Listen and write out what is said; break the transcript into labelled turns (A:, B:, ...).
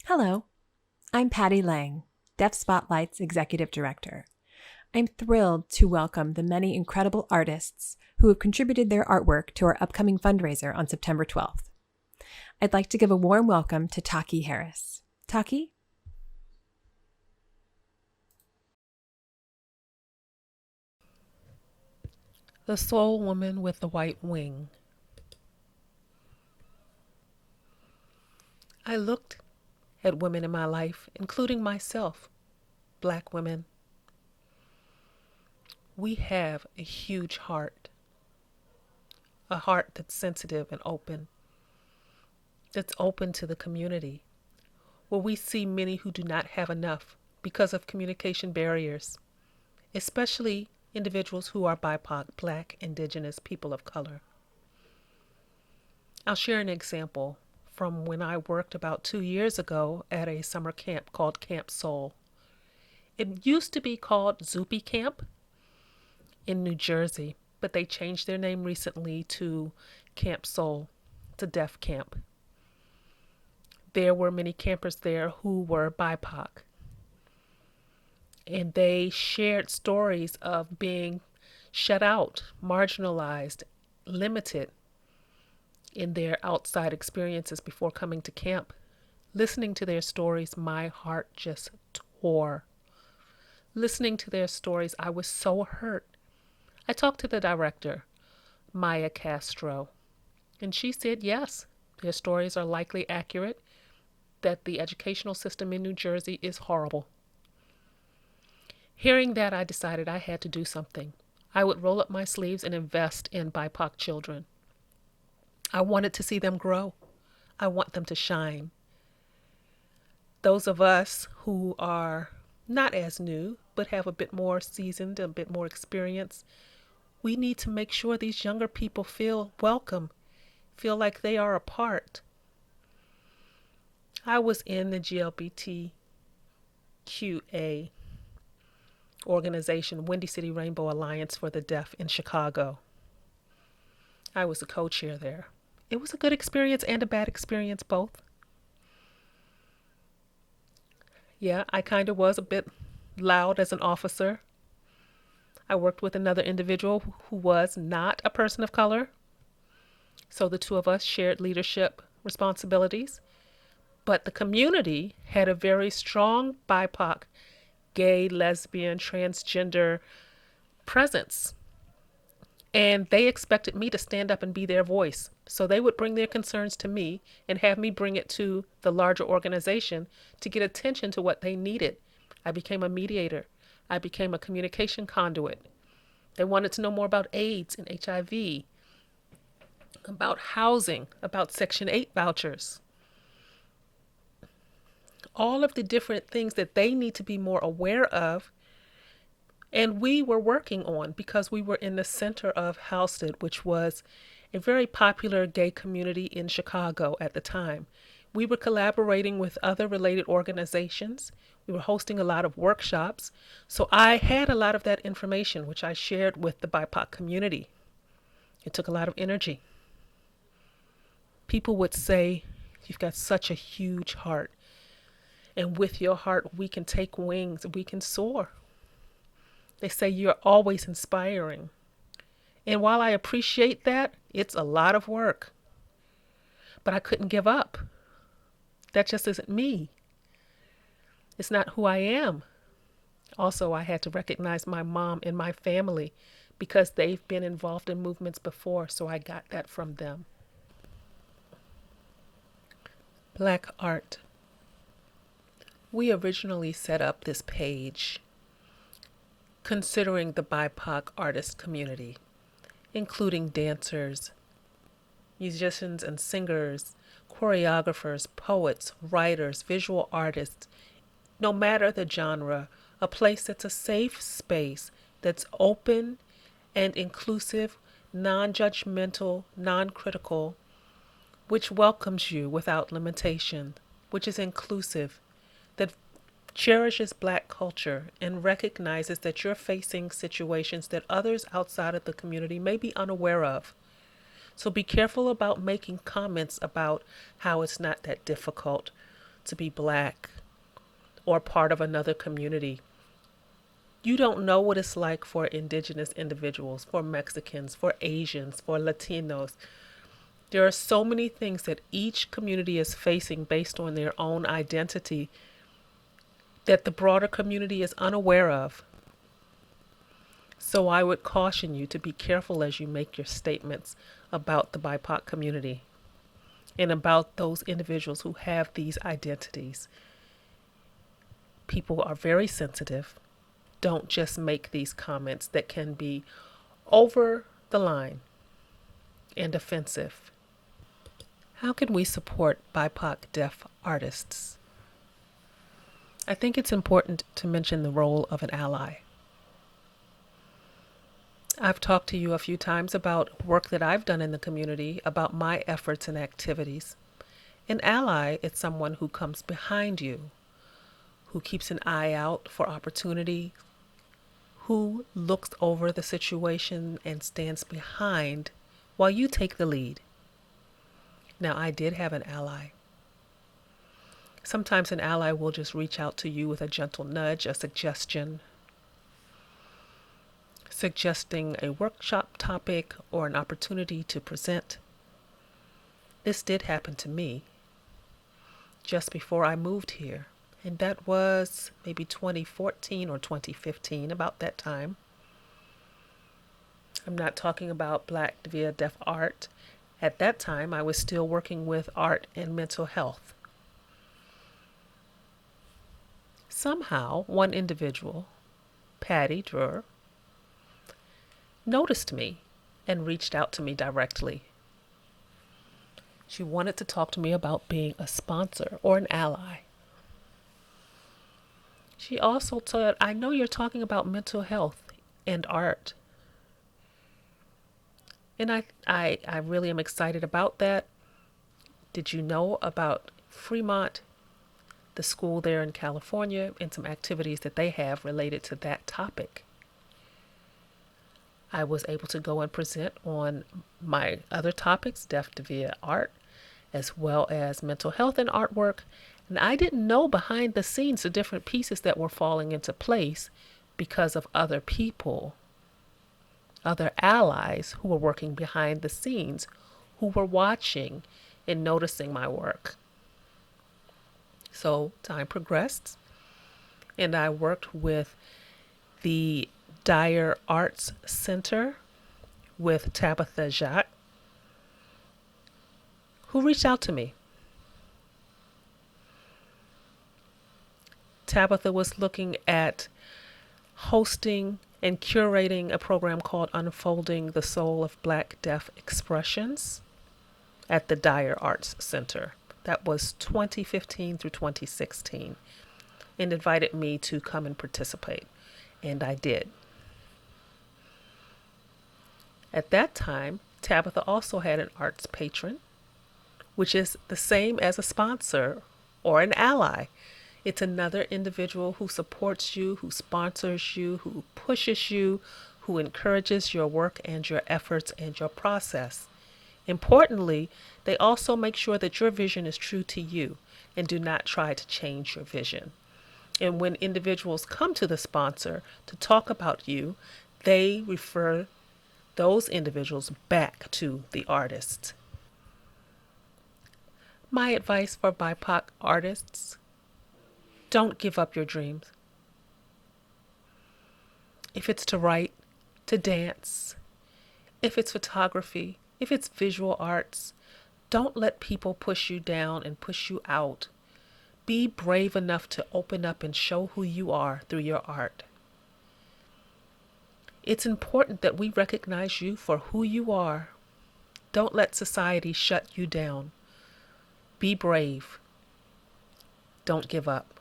A: Hello, I'm Patty Lang, Deaf Spotlight's Executive Director. I'm thrilled to welcome the many incredible artists who have contributed their artwork to our upcoming fundraiser on September 12th. I'd like to give a warm welcome to Takiyah Harris. Taki?
B: The Soul Woman with the White Wing. I looked at women in my life, including myself, Black women. We have a huge heart, a heart that's sensitive and open, that's open to the community, where we see many who do not have enough because of communication barriers, especially individuals who are BIPOC, Black, Indigenous, people of color. I'll share an example from when I worked about 2 years ago at a summer camp called Camp Soul. It used to be called Zupi Camp in New Jersey, but they changed their name recently to Camp Soul. It's a deaf camp. There were many campers there who were BIPOC, and they shared stories of being shut out, marginalized, limited in their outside experiences before coming to camp. Listening to their stories, my heart just tore. Listening to their stories, I was so hurt. I talked to the director, Maya Castro, and she said yes, their stories are likely accurate, that the educational system in New Jersey is horrible. Hearing that, I decided I had to do something. I would roll up my sleeves and invest in BIPOC children. I wanted to see them grow. I want them to shine. Those of us who are not as new, but have a bit more seasoned, a bit more experience, we need to make sure these younger people feel welcome, feel like they are a part. I was in the GLBTQA organization, Windy City Rainbow Alliance for the Deaf in Chicago. I was the co-chair there. It was a good experience and a bad experience both. Yeah, I kind of was a bit loud as an officer. I worked with another individual who was not a person of color. So the two of us shared leadership responsibilities. But the community had a very strong BIPOC, gay, lesbian, transgender presence. And they expected me to stand up and be their voice. So they would bring their concerns to me and have me bring it to the larger organization to get attention to what they needed. I became a mediator. I became a communication conduit. They wanted to know more about AIDS and HIV, about housing, about Section 8 vouchers. All of the different things that they need to be more aware of. And we were working on because we were in the center of Halstead, which was a very popular gay community in Chicago at the time. We were collaborating with other related organizations. We were hosting a lot of workshops. So I had a lot of that information, which I shared with the BIPOC community. It took a lot of energy. People would say, "You've got such a huge heart. And with your heart, we can take wings, we can soar." They say you're always inspiring. And while I appreciate that, it's a lot of work. But I couldn't give up. That just isn't me. It's not who I am. Also, I had to recognize my mom and my family because they've been involved in movements before, so I got that from them. Black art. We originally set up this page considering the BIPOC artist community, including dancers, musicians and singers, choreographers, poets, writers, visual artists, no matter the genre, a place that's a safe space, that's open and inclusive, non-judgmental, non-critical, which welcomes you without limitation, which is inclusive, that cherishes Black culture and recognizes that you're facing situations that others outside of the community may be unaware of. So be careful about making comments about how it's not that difficult to be Black or part of another community. You don't know what it's like for indigenous individuals, for Mexicans, for Asians, for Latinos. There are so many things that each community is facing based on their own identity that the broader community is unaware of. So I would caution you to be careful as you make your statements about the BIPOC community and about those individuals who have these identities. People are very sensitive. Don't just make these comments that can be over the line and offensive. How can we support BIPOC deaf artists? I think it's important to mention the role of an ally. I've talked to you a few times about work that I've done in the community, about my efforts and activities. An ally is someone who comes behind you, who keeps an eye out for opportunity, who looks over the situation and stands behind while you take the lead. Now, I did have an ally. Sometimes an ally will just reach out to you with a gentle nudge, a suggestion, suggesting a workshop topic or an opportunity to present. This did happen to me just before I moved here. And that was maybe 2014 or 2015, about that time. I'm not talking about Black Deaf Art. At that time, I was still working with art and mental health. Somehow, one individual, Patty Drewer, noticed me and reached out to me directly. She wanted to talk to me about being a sponsor or an ally. She also said, I know you're talking about mental health and art. And I really am excited about that. Did you know about Fremont, the school there in California, and some activities that they have related to that topic? I was able to go and present on my other topics, deaf via art, as well as mental health and artwork. And I didn't know behind the scenes the different pieces that were falling into place because of other people, other allies who were working behind the scenes, who were watching and noticing my work. So time progressed, and I worked with the Dyer Arts Center with Tabitha Jacques, who reached out to me. Tabitha was looking at hosting and curating a program called Unfolding the Soul of Black Deaf Expressions at the Dyer Arts Center. That was 2015 through 2016, and invited me to come and participate, and I did. At that time, Tabitha also had an arts patron, which is the same as a sponsor or an ally. It's another individual who supports you, who sponsors you, who pushes you, who encourages your work and your efforts and your process. Importantly, they also make sure that your vision is true to you and do not try to change your vision. And when individuals come to the sponsor to talk about you, they refer those individuals back to the artist. My advice for BIPOC artists: don't give up your dreams. If it's to write, to dance, if it's photography, if it's visual arts, don't let people push you down and push you out. Be brave enough to open up and show who you are through your art. It's important that we recognize you for who you are. Don't let society shut you down. Be brave. Don't give up.